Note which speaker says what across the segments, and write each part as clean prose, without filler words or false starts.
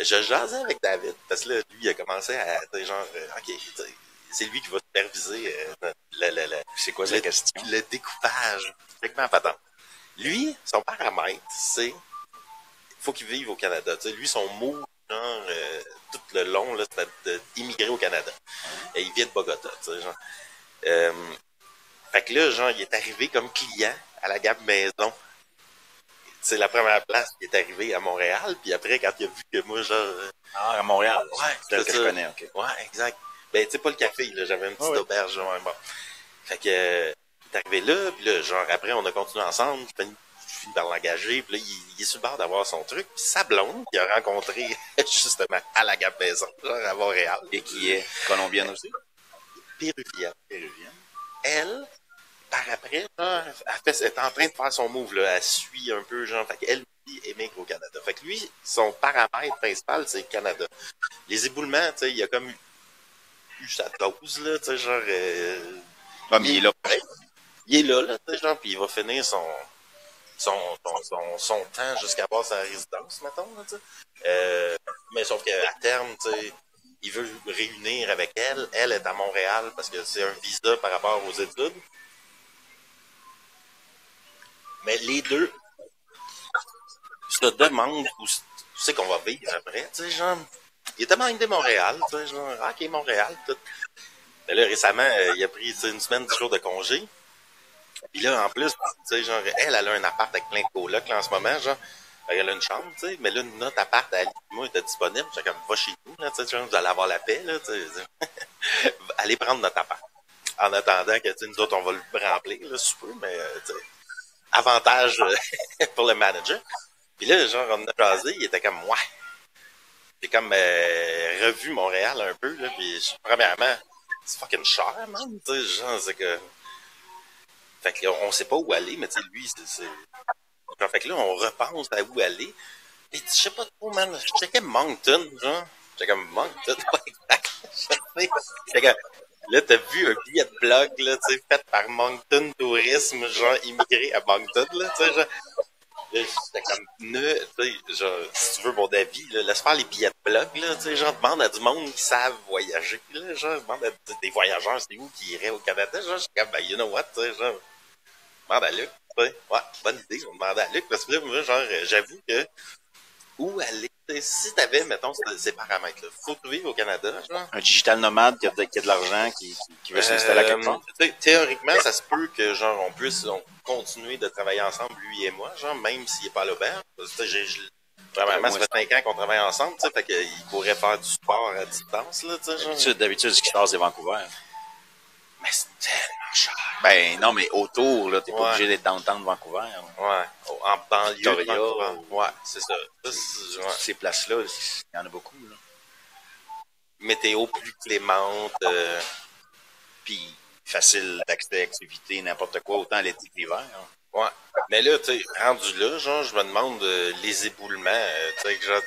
Speaker 1: Je jasais avec David, parce que là, lui, il a commencé à, tu sais, genre, OK, tu sais, c'est lui qui va superviser
Speaker 2: C'est quoi sa question?
Speaker 1: le découpage. Complètement patent. Lui, son paramètre, c'est faut qu'il vive au Canada. Tu sais, lui, son mot, genre, tout le long, là, c'était d'immigrer au Canada. Et il vient de Bogota, tu sais, genre. Euh, fait que là, genre, il est arrivé comme client à la Gap Maison. C'est la première place qui est arrivé à Montréal, puis après, quand il a vu que moi, genre...
Speaker 2: Ah, à Montréal.
Speaker 1: ouais,
Speaker 2: C'est tel que je connais, OK.
Speaker 1: Ouais, exact. Ben, tu sais, pas le café, là, j'avais une petite auberge, ouais, bon. Fait que, il est arrivé là, puis là, genre, après, on a continué ensemble, je finis par l'engager, puis là, il est sur le bord d'avoir son truc, puis sa blonde, qu'il a rencontré, justement, à la Gap Maison, genre, à Montréal.
Speaker 2: Et qui est colombienne aussi?
Speaker 1: Péruvienne.
Speaker 2: Péruvienne.
Speaker 1: Elle, par après, genre, elle est en train de faire son move, là. Elle suit un peu, genre, fait qu'elle aussi émigre au Canada. Fait que lui, son paramètre principal, c'est le Canada. Les éboulements, tu sais, il a comme eu sa dose, là, tu sais, genre...
Speaker 2: Ah, mais il est là, pareil.
Speaker 1: Il est là, tu sais, genre, puis il va finir son temps jusqu'à avoir sa résidence, mettons, là, tu sais. Mais sauf qu'à terme, tu sais, il veut réunir avec elle. Elle est à Montréal parce que c'est un visa par rapport aux études. Mais les deux se demandent où c'est qu'on va vivre après, tu sais, genre. Il était mindé Montréal, tu sais, genre, ah, ok, Montréal, tout. Mais là, récemment, il a pris, tu sais, une semaine, 10 jours de congé. Puis là, en plus, tu sais, genre, elle a un appart avec plein de colocs, là, en ce moment, genre. Elle a une chambre, tu sais, mais là, notre appart, à moi, était disponible. J'ai comme, va chez nous, là, tu sais, vous allez avoir la paix, là, tu sais. Allez prendre notre appart. En attendant que, tu sais, nous autres, on va le remplir, là, si peu, mais, tu sais, avantage pour le manager. Puis là, genre, on a jasé, il était comme, ouais. J'ai comme revu Montréal un peu, là, puis premièrement, c'est fucking cher, man, tu sais, genre, c'est que... Fait que là, on sait pas où aller, mais tu sais, lui, c'est... Genre, fait que là, on repense à où aller. Et je sais pas trop, man, je checkais Moncton, genre. J'étais comme, Moncton, pas exact. J'étais comme, là, t'as vu un billet de blog, là, tu sais, fait par Moncton Tourisme, genre, immigré à Moncton, là, tu sais, genre. Là, j'étais comme, tu sais, genre, si tu veux mon avis, là, laisse faire les billets de blog, là, tu sais, genre, demande à du monde qui savent voyager, là, genre, demande à des voyageurs, c'est où qui iraient au Canada, genre, j'étais comme, ben, you know what, tu sais, genre, demande à Luc, tu sais, ouais, bonne idée, on demande à Luc, parce que là, moi, genre, j'avoue que, où aller, si t'avais, mettons, ces paramètres-là, faut que tu vives au Canada, genre.
Speaker 2: Un digital nomade qui a de l'argent, qui veut s'installer à quelque part.
Speaker 1: Théoriquement, ça se peut que, genre, on puisse continuer de travailler ensemble, lui et moi, genre, même s'il est pas à l'auberge. Premièrement, ça fait 5 ans qu'on travaille ensemble, tu sais, fait qu'il pourrait faire du sport à distance, là, tu sais, genre.
Speaker 2: D'habitude, ce qui se passe, c'est Vancouver.
Speaker 1: Mais c'est tellement cher.
Speaker 2: Ben, non, mais autour, là, t'es pas obligé d'être dans le temps de Vancouver.
Speaker 1: Ouais. En banlieue,
Speaker 2: Victoria,
Speaker 1: ouais, c'est ça.
Speaker 2: Ces places-là, il y en a beaucoup, là.
Speaker 1: Météo plus clémente,
Speaker 2: puis facile d'accès, activité, n'importe quoi, autant l'été que l'hiver. Hein.
Speaker 1: Ouais. Mais là, tu sais, rendu là, genre, je me demande les éboulements, tu sais, genre,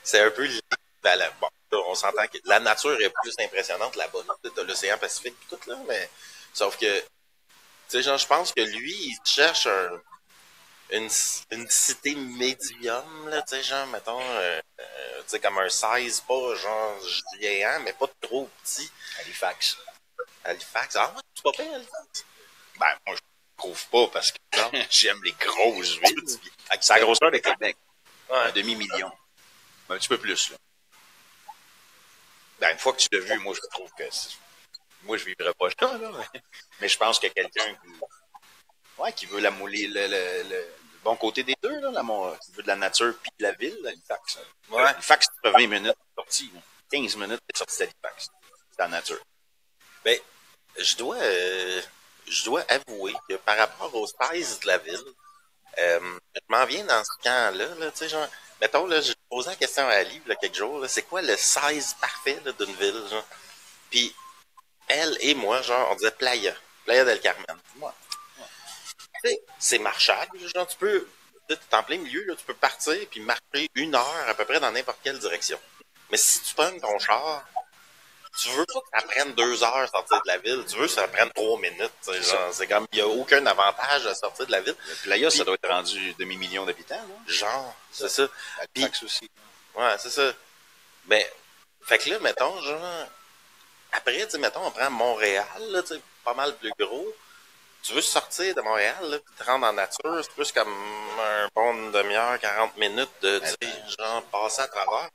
Speaker 1: c'est un peu l'équivalent. Bon, là, on s'entend que la nature est plus impressionnante là-bas, là, t'as l'océan Pacifique et tout, là, mais sauf que, tu sais, genre, je pense que lui, il cherche une cité médium, là, tu sais, genre, mettons, tu sais, comme un size, pas genre géant, mais pas trop petit.
Speaker 2: Halifax.
Speaker 1: Halifax, ah ouais, c'est pas bien, Halifax.
Speaker 2: Ben, moi, je trouve pas parce que j'aime les grosses villes. C'est la grosseur de Québec. Ouais. Un demi-million. Un petit peu plus, là. Ben, une fois que tu l'as vu, moi, je trouve que moi, je vivrais pas là, là. Mais je pense que quelqu'un qui veut le bon côté des deux, là, qui veut de la nature puis de la ville, Halifax. Ouais. Halifax, tu fais 20 minutes de sortie. 15 minutes de sortie d'Halifax. C'est la nature.
Speaker 1: Ben, je dois avouer que par rapport aux size de la ville, je m'en viens dans ce camp-là, là, tu sais, genre, mettons, là, j'ai posé la question à Ali, là, quelques jours, là, c'est quoi le size parfait, là, d'une ville, genre? Puis, elle et moi, genre, on disait Playa del Carmen. Ouais. Tu sais, c'est marchable, genre, tu peux, t'es en plein milieu, là, tu peux partir puis marcher 1 heure à peu près dans n'importe quelle direction. Mais si tu prends ton char, tu veux pas que ça prenne 2 heures à sortir de la ville, tu veux que ça prenne 3 minutes. C'est comme, il n'y a aucun avantage à sortir de la ville.
Speaker 2: Le Playa, ça doit être rendu demi-million d'habitants, là.
Speaker 1: Genre, c'est ça.
Speaker 2: Halifax aussi.
Speaker 1: Ouais, c'est ça. Ben, fait que là, mettons, genre, après, tu sais, mettons, on prend Montréal, là, tu sais, pas mal plus gros. Tu veux sortir de Montréal, là, puis te rendre en nature, c'est plus comme un bon demi-heure, 40 minutes de, tu sais, genre, passer à travers.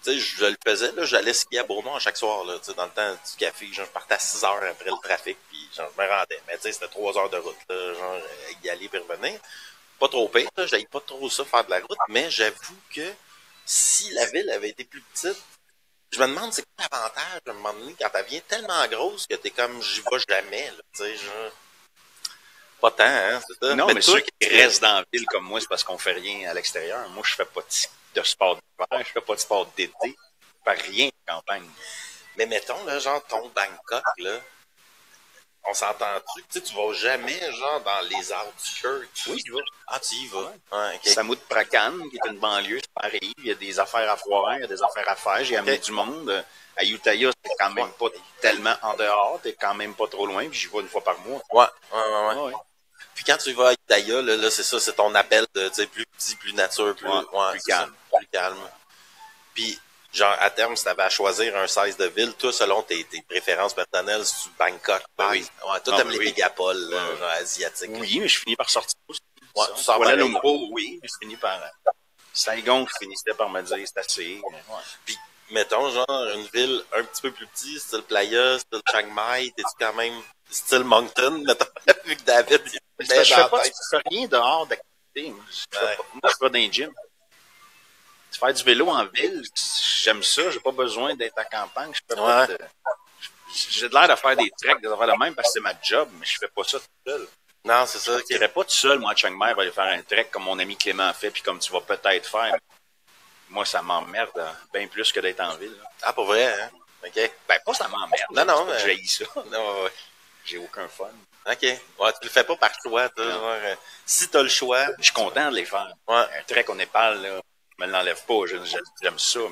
Speaker 1: Tu sais, je le faisais, là, j'allais skier à Bourmont à chaque soir, là, tu sais, dans le temps du café, genre, je partais à 6 heures après le trafic, puis genre, je me rendais. Mais tu sais, c'était 3 heures de route, là, genre, y aller puis revenir. Pas trop pire, là, j'aille pas trop ça faire de la route, mais j'avoue que si la ville avait été plus petite, je me demande c'est quoi l'avantage à un moment donné quand elle devient tellement grosse que t'es comme j'y vais jamais, là, tu sais, genre, pas tant, hein, c'est ça.
Speaker 2: Non,
Speaker 1: Mais
Speaker 2: mais
Speaker 1: toi,
Speaker 2: ceux qui restent dans la ville comme moi, c'est parce qu'on fait rien à l'extérieur. Moi, je fais pas de sport d'hiver, je fais pas de sport d'été, je fais rien de campagne.
Speaker 1: mais mettons, là, genre, ton Bangkok, là, on s'entend-tu que tu vas jamais, genre, dans les outskirts?
Speaker 2: Oui, je vais.
Speaker 1: Ah, tu y vas.
Speaker 2: Ouais.
Speaker 1: Ouais, ok.
Speaker 2: Samout Prakan, qui est une banlieue, c'est pareil. Il y a des affaires à foirer, il y a des affaires à faire. J'ai amené
Speaker 1: Ok.
Speaker 2: du monde. À Utah, c'est quand même pas tellement en dehors, t'es quand même pas trop loin, puis j'y vais une fois par mois.
Speaker 1: Ouais, ouais, ouais, ouais.
Speaker 2: Ouais,
Speaker 1: Puis quand tu vas à Itaïa, là, c'est ça, c'est ton appel de, tu sais, plus petit, plus nature, plus,
Speaker 2: ouais,
Speaker 1: ouais,
Speaker 2: plus
Speaker 1: c'est ça,
Speaker 2: calme.
Speaker 1: plus calme. Puis, genre, à terme, si t'avais à choisir un size de ville, toi, selon tes préférences personnelles, si tu Bangkok,
Speaker 2: Ben oui.
Speaker 1: ouais, toi,
Speaker 2: Ah,
Speaker 1: t'aimes
Speaker 2: ben
Speaker 1: les
Speaker 2: oui.
Speaker 1: mégapoles, là,
Speaker 2: Ouais.
Speaker 1: genre, asiatiques.
Speaker 2: Oui, mais je finis par sortir aussi.
Speaker 1: Ouais,
Speaker 2: Ça.
Speaker 1: tu sors
Speaker 2: Kuala
Speaker 1: pareil.
Speaker 2: Lumpur, oui, mais je finis par... Saigon, je finissais par me dire, c'est assez. Ouais.
Speaker 1: Puis, mettons, genre, une ville un petit peu plus petite, style Playa, style Chiang Mai, t'es-tu quand même style Moncton, mettons, vu que David, il
Speaker 2: C'est
Speaker 1: met
Speaker 2: parce que
Speaker 1: dans la
Speaker 2: je
Speaker 1: tête.
Speaker 2: fais rien dehors d'activité. Moi,
Speaker 1: Ouais.
Speaker 2: je vais dans les gym. Faire du vélo en ville, j'aime ça. J'ai pas besoin d'être à campagne. Je fais pas
Speaker 1: Ouais.
Speaker 2: de... J'ai de l'air de faire des treks, des affaires de même parce que c'est ma job, mais je fais pas ça tout seul.
Speaker 1: Non, c'est
Speaker 2: Je
Speaker 1: ça.
Speaker 2: partirais pas tout seul, moi, à Chiang Mai, aller faire un trek comme mon ami Clément a fait, puis comme tu vas peut-être faire. Moi, ça m'emmerde bien plus que d'être en ville. Là.
Speaker 1: Ah, pour vrai, hein? OK.
Speaker 2: Ben, pas ça m'emmerde.
Speaker 1: Non, non,
Speaker 2: C'est pas que
Speaker 1: mais...
Speaker 2: j'haïs ça.
Speaker 1: Non, ouais.
Speaker 2: J'ai aucun fun.
Speaker 1: OK. Ouais, tu le fais pas par choix, toi,
Speaker 2: Non.
Speaker 1: genre, si t'as le choix.
Speaker 2: Je suis content de les faire.
Speaker 1: Ouais.
Speaker 2: Un trek au Népal, là, je me l'enlève pas. J'aime ça. Tout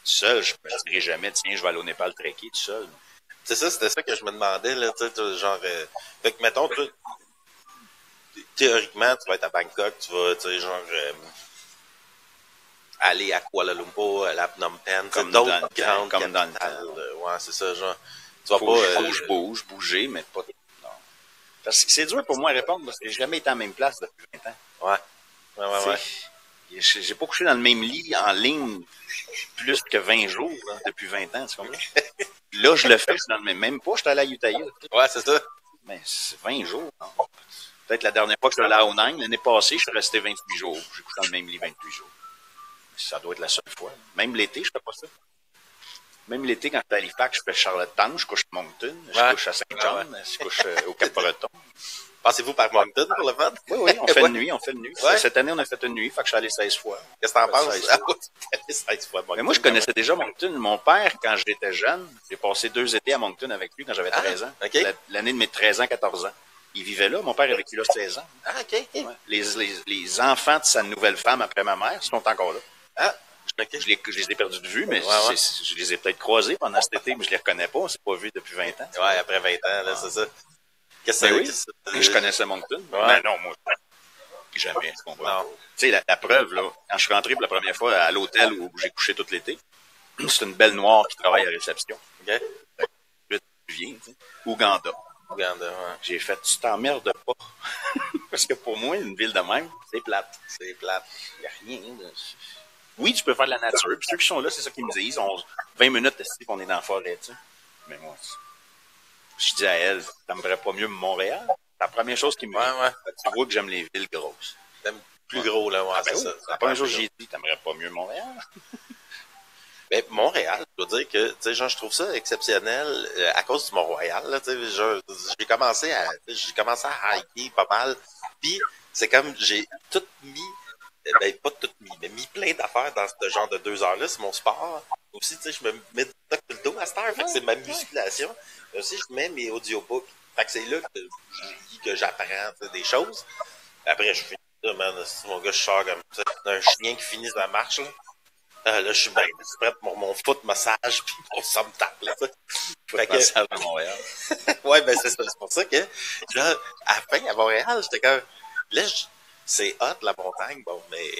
Speaker 2: seul, je me dirais jamais, tiens, je vais aller au Népal trekker tout seul.
Speaker 1: C'est ça, c'était ça que je me demandais, là, tu sais, genre, fait que, mettons, toi, théoriquement, tu vas être à Bangkok, tu vas, tu sais, genre, aller à Kuala Lumpur, aller à Phnom Penh,
Speaker 2: Comme
Speaker 1: d'autres
Speaker 2: dans le temps,
Speaker 1: grandes
Speaker 2: comme dans le
Speaker 1: capitales.
Speaker 2: temps.
Speaker 1: Ouais, c'est ça, genre, tu vas
Speaker 2: Faut,
Speaker 1: pas...
Speaker 2: faut que je bouger, mais pas. Non. Parce que c'est dur pour moi à répondre parce que j'ai jamais été à la même place depuis 20 ans.
Speaker 1: ouais, ouais, ouais, ouais.
Speaker 2: J'ai pas couché dans le même lit en ligne plus que 20 jours là, depuis 20 ans, tu comprends? Là, je le fais, c'est dans le même pas, j'étais allé à Utah.
Speaker 1: Ouais, c'est ça.
Speaker 2: Mais c'est 20 jours. Non. Peut-être la dernière fois que je suis allé à Onang, l'année passée, je suis resté 28 jours. J'ai couché dans le même lit 28 jours. Ça doit être la seule fois. Même l'été, je fais pas ça. Même l'été, quand je suis à Halifax, je fais Charlottetown, je couche à Moncton, je couche à Saint-John, je couche au Cap-Breton.
Speaker 1: Passez-vous par Moncton pour le fun?
Speaker 2: Oui, oui, on fait
Speaker 1: Ouais.
Speaker 2: une nuit, on fait une nuit.
Speaker 1: Ouais.
Speaker 2: Cette année, on a fait une nuit, fait que je suis allé 16 fois.
Speaker 1: Qu'est-ce que t'en penses?
Speaker 2: 16
Speaker 1: Ah,
Speaker 2: fois.
Speaker 1: ouais, t'es allé 16 fois à Moncton.
Speaker 2: Mais moi, je connaissais déjà Moncton. Mon père, quand j'étais jeune, j'ai passé 2 étés à Moncton avec lui quand j'avais 13 ans.
Speaker 1: OK.
Speaker 2: L'année de mes 13 ans, 14 ans. Il vivait là. Mon père a vécu là 16 ans.
Speaker 1: Ah, OK.
Speaker 2: Ouais. Les enfants de sa nouvelle femme après ma mère sont encore là.
Speaker 1: Ah, OK.
Speaker 2: Je les ai perdus de vue, mais
Speaker 1: Ouais.
Speaker 2: je les ai peut-être croisés pendant cet été, mais je les reconnais pas. On s'est pas vus depuis 20 ans.
Speaker 1: Ouais, après 20 ans, là, c'est ça. Qu'est-ce
Speaker 2: Ben
Speaker 1: que
Speaker 2: oui.
Speaker 1: c'est?
Speaker 2: Je connaissais Moncton.
Speaker 1: Ouais.
Speaker 2: Mais non, moi, jamais, tu comprends.
Speaker 1: Non.
Speaker 2: Tu sais, la preuve, là, quand je suis rentré pour la première fois à l'hôtel où j'ai couché tout l'été, c'est une belle noire qui travaille à réception.
Speaker 1: OK.
Speaker 2: Là, tu viens, tu sais. Ouganda.
Speaker 1: Ouganda, ouais.
Speaker 2: J'ai fait, tu t'emmerdes pas. Parce que pour moi, une ville de même, c'est plate.
Speaker 1: C'est plate.
Speaker 2: Il n'y a rien. Oui, tu peux faire de la nature. Puis ceux qui sont là, c'est ça qu'ils me disent. 20 minutes ici qu'on est dans la forêt, tu sais. Mais moi, je dis à elle, t'aimerais pas mieux Montréal? C'est la première chose qui me dit.
Speaker 1: Ouais.
Speaker 2: Tu vois que j'aime les villes grosses.
Speaker 1: T'aimes plus gros, là, ouais,
Speaker 2: Ah, ben
Speaker 1: c'est
Speaker 2: oui.
Speaker 1: ça.
Speaker 2: La première chose que j'ai dit, t'aimerais pas mieux Montréal?
Speaker 1: Mais Montréal, je dois dire que, tu sais, genre, je trouve ça exceptionnel à cause du Mont-Royal, là, tu sais, j'ai commencé à hiker pas mal, puis c'est comme, j'ai tout mis, ben, pas tout mis, mais mis plein d'affaires dans ce genre de 2 heures-là, c'est mon sport. Aussi, tu sais, je me mets du stock sur le dos à cette heure, fait que c'est ma musculation. Mais aussi, je mets mes audiobooks. Fait que c'est là que je lis, que j'apprends, tu sais, des choses. Après, je finis ça, man, c'est mon gars, je sors comme ça, un chien qui finit sa marche, là. Là, je suis bien prêt pour mon foot massage puis mon somme tape, là, tu sais. Fait que,
Speaker 2: Ça à Montréal.
Speaker 1: ouais, ben, c'est ça. C'est pour ça que, là, à la fin, à Montréal, j'étais comme, là, c'est hot, la montagne, bon, mais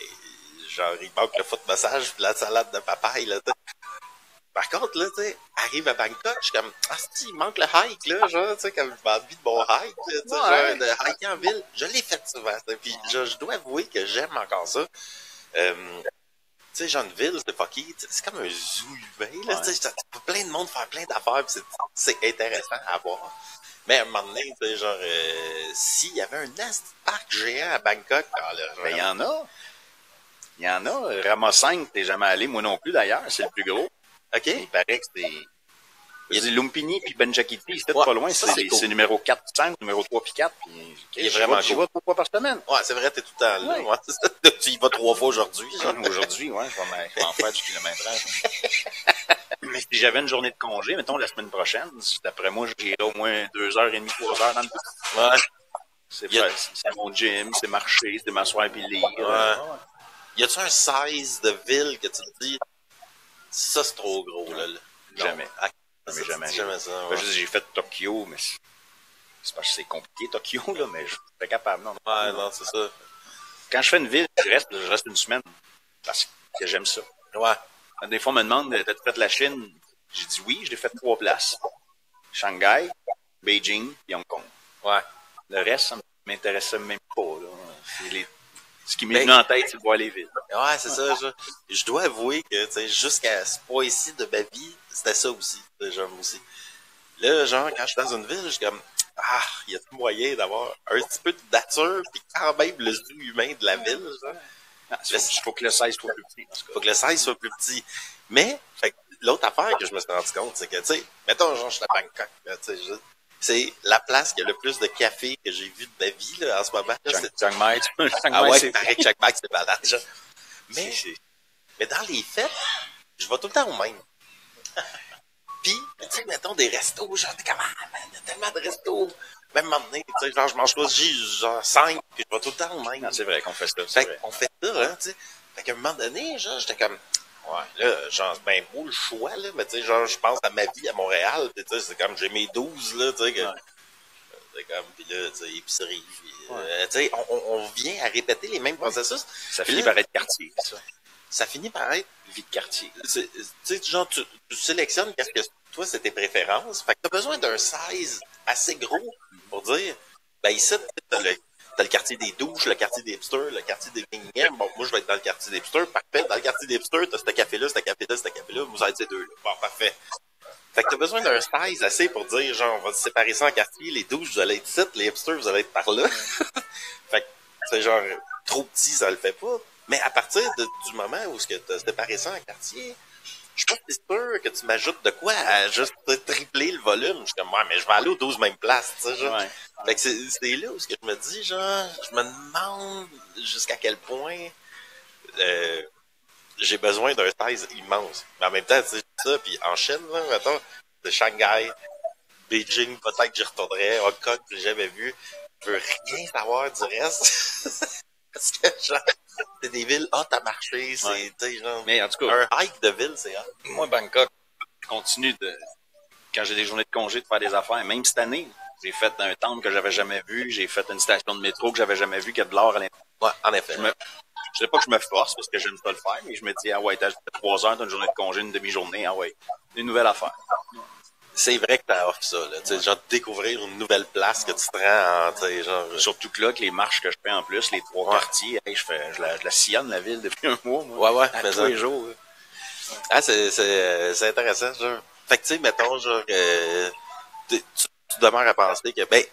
Speaker 1: genre, il manque le foot massage puis la salade de papaye, là, t'sais. Par contre, là, tu sais, arrive à Bangkok, je suis comme, ah, si, il manque le hike, là, genre, tu sais, comme, j'ai envie de mon hike, là, tu sais, genre, de hiker en ville. Je l'ai fait souvent, puis je dois avouer que j'aime encore ça. Tu sais, genre, une ville, c'est fucky, c'est comme un zoo humain, là, tu sais, plein de monde faire plein d'affaires, puis c'est intéressant à voir. Mais à un moment donné, tu sais, genre, s'il y avait un parc géant à Bangkok, ah, là,
Speaker 2: Ben, il y en a. Il y en a. Rama 5, t'es jamais allé, moi non plus d'ailleurs, c'est le plus gros.
Speaker 1: OK.
Speaker 2: Il paraît que c'est... Il y a Lumpini puis Benjakiti, c'était pas loin, c'est cool. Numéro 4, 5, numéro 3 puis 4. Puis,
Speaker 1: il est vraiment
Speaker 2: cool. J'y vais 3 fois par semaine.
Speaker 1: Ouais, c'est vrai, t'es tout le temps là. Ouais. Ouais, tu y vas 3 fois aujourd'hui.
Speaker 2: Aujourd'hui, ouais, je vais en faire du kilométrage. Mais si j'avais une journée de congé, mettons la semaine prochaine, d'après moi, j'irais au moins 2h30, 3h dans le bus.
Speaker 1: Ouais.
Speaker 2: C'est mon gym, c'est marcher, c'est m'asseoir puis lire.
Speaker 1: Ouais. Y a-tu un size de ville que tu te dis, ça c'est trop gros, là?
Speaker 2: Jamais.
Speaker 1: Jamais ça. Ouais.
Speaker 2: J'ai fait Tokyo, mais c'est parce que c'est compliqué, Tokyo, là, mais je suis pas capable, non.
Speaker 1: Ouais, non, c'est ça.
Speaker 2: Quand je fais une ville, je reste une semaine. Parce que j'aime ça.
Speaker 1: Ouais.
Speaker 2: Des fois, on me demande, t'as-tu fait la Chine? J'ai dit oui, je l'ai fait 3 places. Shanghai, Beijing, et Hong Kong.
Speaker 1: Ouais.
Speaker 2: Le reste, ça m'intéressait même pas, là. Ce qui m'est venu en tête, c'est de voir les villes.
Speaker 1: Ouais, c'est ça. Je dois avouer que, tu sais, jusqu'à ce point-ci de ma vie, c'était ça aussi. Genre, aussi. Là, genre, quand je suis dans une ville, je suis comme, ah, il y a tout moyen d'avoir un petit peu de nature, puis quand même le zoo humain de la ville, genre.
Speaker 2: Il faut que le 16 soit plus petit.
Speaker 1: Faut que le 16 soit plus petit. Mais, l'autre affaire que je me suis rendu compte, c'est que, tu sais, mettons, genre, je suis à Bangkok, tu sais, c'est la place qui a le plus de café que j'ai vu de ma vie, là, en ce moment.
Speaker 2: Chiang Mai.
Speaker 1: Ah ouais, c'est pareil que Chiang Mai, c'est malade, genre. Mais dans les fêtes, je vais tout le temps au même. Puis, tu sais, mettons des restos, genre, t'es comme, ah, man, il y a tellement de restos. Même un moment donné, tu sais, genre, je mange pas, j'ai genre 5, puis je vais tout le temps au même.
Speaker 2: Non, c'est vrai qu'on fait ça.
Speaker 1: Fait qu'on fait ça, hein, tu sais. Fait qu'à un moment donné, genre, j'étais comme, ouais, là, genre, ben beau le choix, là, mais tu sais, genre, je pense à ma vie à Montréal, pis tu sais, c'est comme, j'ai mes 12, là, tu sais, que, c'est comme, pis là, tu sais, épicerie, tu sais, on vient à répéter les mêmes processus.
Speaker 2: Ça finit par être quartier, ça.
Speaker 1: Ça finit par être
Speaker 2: vie de quartier.
Speaker 1: Tu sais, genre, tu sélectionnes qu'est-ce que toi, c'est tes préférences. Fait que t'as besoin d'un size assez gros pour dire, ben ici, t'as le quartier des douches, le quartier des hipsters, le quartier des guignets. Bon, moi, je vais être dans le quartier des hipsters. Parfait. Dans le quartier des hipsters, t'as ce café-là, ce café-là, ce café-là. Vous êtes ces deux-là. Bon, parfait. Fait que t'as besoin d'un size assez pour dire, genre, on va séparer ça en quartier. Les douches, vous allez être ici. Les hipsters, vous allez être par là. Fait que, c'est genre, trop petit, ça le fait pas. Mais à partir du moment où tu as séparé ça en quartier, je suis pas sûr que tu m'ajoutes de quoi à juste tripler le volume. Je suis comme, ouais, mais je vais aller aux 12 mêmes places, tu sais, genre. Ouais. Fait que c'est là où ce que je me dis, genre, je me demande jusqu'à quel point j'ai besoin d'un size immense. Mais en même temps, tu sais, ça, puis en Chine, là, mettons, de Shanghai, Beijing, peut-être que j'y retournerais, Hong Kong, que j'ai jamais vu. Je veux rien savoir du reste. Parce que, genre, c'est des villes hot à marcher, c'est, genre,
Speaker 2: mais en tout cas,
Speaker 1: un hike de ville, c'est hot.
Speaker 2: Moi, Bangkok, je continue quand j'ai des journées de congé, de faire des affaires. Même cette année, j'ai fait un temple que j'avais jamais vu, j'ai fait une station de métro que j'avais jamais vu, qui a de l'or à l'intérieur.
Speaker 1: Ouais, en effet.
Speaker 2: Je sais pas que je me force parce que j'aime pas le faire, mais je me dis, ah ouais, t'as 3 heures d'une journée de congé, une demi-journée, ah ouais, une nouvelle affaire.
Speaker 1: C'est vrai que t'as offre ça, là. Tu sais, genre, découvrir une nouvelle place que tu te rends en, tu sais, genre.
Speaker 2: Surtout que là, que les marches que je fais en plus, les 3 quartiers, hey, je la sillonne, la ville, depuis un mois, moi.
Speaker 1: Ouais,
Speaker 2: à tous les jours.
Speaker 1: Ah, c'est intéressant, genre. Fait que, tu sais, mettons, genre, tu demeures à penser que, ben,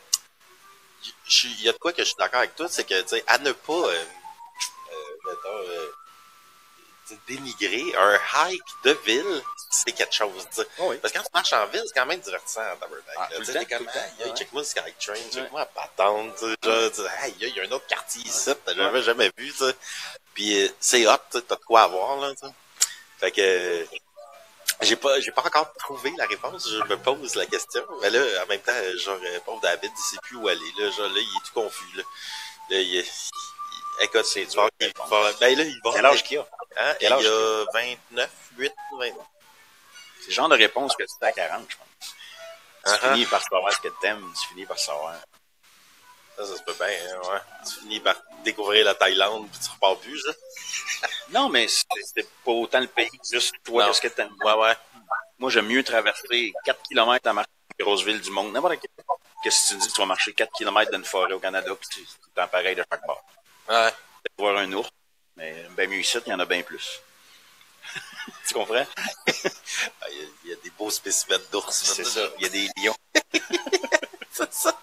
Speaker 1: il y a de quoi que je suis d'accord avec toi, c'est que, tu sais, à ne pas, mettons, dénigrer un hike de ville, c'est quelque chose, tu sais. Oh oui. Parce que quand tu marches en ville, c'est quand même divertissant en tabarnak. Tu sais, t'es comme, hey, check-moi le Skytrain, check-moi la patente, tu sais, hey, il y a un autre quartier ici, j'avais jamais vu, tu sais. Puis c'est hot, t'as de quoi avoir, là, tu sais. Fait que, j'ai pas encore trouvé la réponse, je me pose la question, mais là, en même temps, genre, pauvre David, il sait plus où aller, là, genre, là, il est tout confus, là. Là, écoute, c'est du ben là, il va.
Speaker 2: Quel âge qu'il a?
Speaker 1: Hein? Il y a 29, 8, 29.
Speaker 2: C'est le genre de réponse que tu as à 40, je pense. Tu finis par savoir ce que t'aimes, tu finis par savoir.
Speaker 1: Ça se peut bien, hein, ouais. Tu finis par découvrir la Thaïlande, puis tu repars plus, ça.
Speaker 2: Non, mais c'était pas autant le pays, juste toi, qu'est-ce que t'aimes.
Speaker 1: Ouais.
Speaker 2: Moi, j'aime mieux traverser 4 kilomètres à marcher dans une grosse ville du monde. N'importe quel. Qu'est-ce que tu dis, tu vas marcher 4 kilomètres d'une forêt au Canada, puis tu t'en pareil de chaque bord.
Speaker 1: Ouais.
Speaker 2: Tu vas voir un ours, mais bien mieux ici, il y en a bien plus. Tu comprends?
Speaker 1: Il y a des beaux spécimens d'ours.
Speaker 2: C'est ça. Il y a des lions.
Speaker 1: C'est ça.